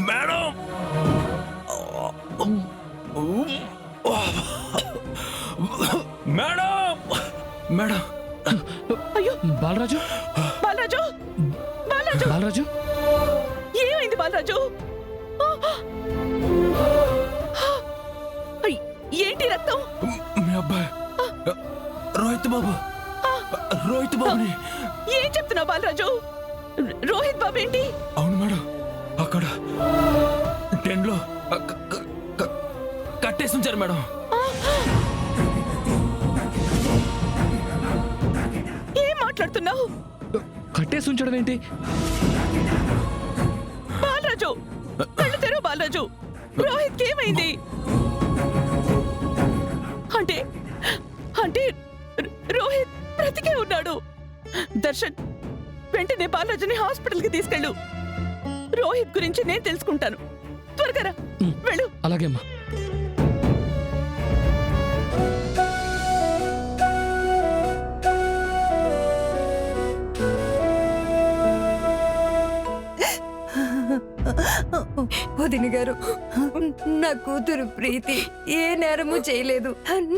Madam madam madam. అయ్యో బాలరాజు, బాలరాజు, బాలరాజు, బాలరాజు, ఏమైంది బాలరాజు? ఏంటి రక్తం? మీ అబ్బాయి రోహిత్ బాబు, రోహిత్ బాబుని. ఏం చెప్తున్నావు బాలరాజు? రోహిత్ బాబు ఏంటి? అవును మేడం, అక్కడ టెన్లో కట్టేసి ఉంచారు మేడం. ఏం మాట్లాడుతున్నావు? కట్టేసి ఉంచడం ఏంటి? బాలరాజు, కళ్ళు తెరువు బాలరాజు. రోహిత్ ఏమైంది? అంటే అంటే రోహిత్ బ్రతికే ఉన్నాడు. దర్శన్, వెంటనే బాలరాజుని హాస్పిటల్కి తీసుకెళ్ళు. రోహిత్ గురించి నేను తెలుసుకుంటాను. త్వరగా రా, వెళ్ళు. అలాగే అమ్మా. వదిన గారు, నా కూతురు ప్రీతి ఏ నేరము చేయలేదు.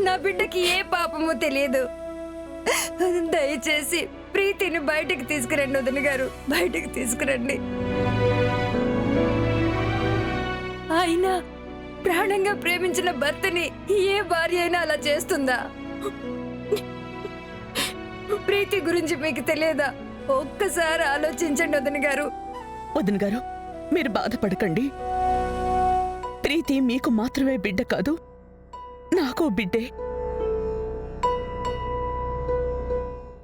నా బిడ్డకి ఏ పాపము తెలియదు. దయచేసి ప్రీతిని బయటకు తీసుకురండి వదిన గారు, బయటకు తీసుకురండి. అయినా ప్రాణంగా ప్రేమించిన భర్తని ఏ భార్య అయినా అలా చేస్తుందా? ప్రీతి గురించి మీకు తెలియదా? ఒక్కసారి ఆలోచించండి వదిన గారు. వదిన గారు, మీరు బాధపడకండి. ప్రీతి మీకు మాత్రమే బిడ్డ కాదు, నాకు బిడ్డే.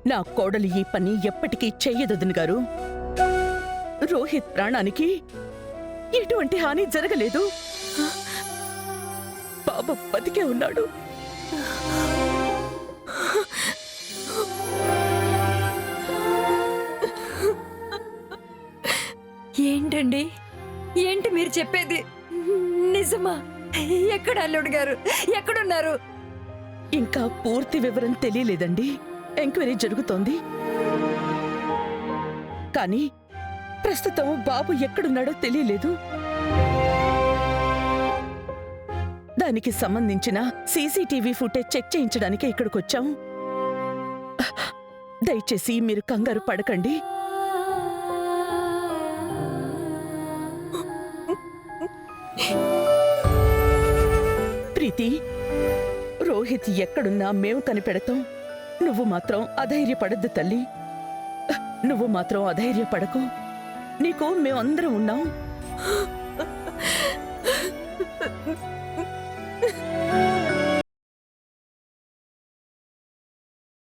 నా కోడలు ఈ పని ఎప్పటికీ చెయ్యదు వదిన గారు. రోహిత్ ప్రాణానికి ఎటువంటి హాని జరగలేదు. బాబు బతికే ఉన్నాడు. ఏంటండి, ఏంటి మీరు చెప్పేది? నిజమా? ఎక్కడ అల్లుడు గారు? ఎక్కడున్నారు? ఇంకా పూర్తి వివరం తెలియలేదండి. ఎంక్వైరీ జరుగుతోంది. కానీ ప్రస్తుతం బాబు ఎక్కడున్నాడో తెలియలేదు. దానికి సంబంధించిన సీసీటీవీ ఫుటేజ్ చెక్ చేయించడానికి ఇక్కడికొచ్చాం. దయచేసి మీరు కంగారు పడకండి. ప్రీతి, రోహిత్ ఎక్కడున్నా మేము కనిపెడతాం. నువ్వు మాత్రం అధైర్యపడద్దు తల్లి. నువ్వు మాత్రం అధైర్యపడకు. నీకు మేమందరం ఉన్నాం.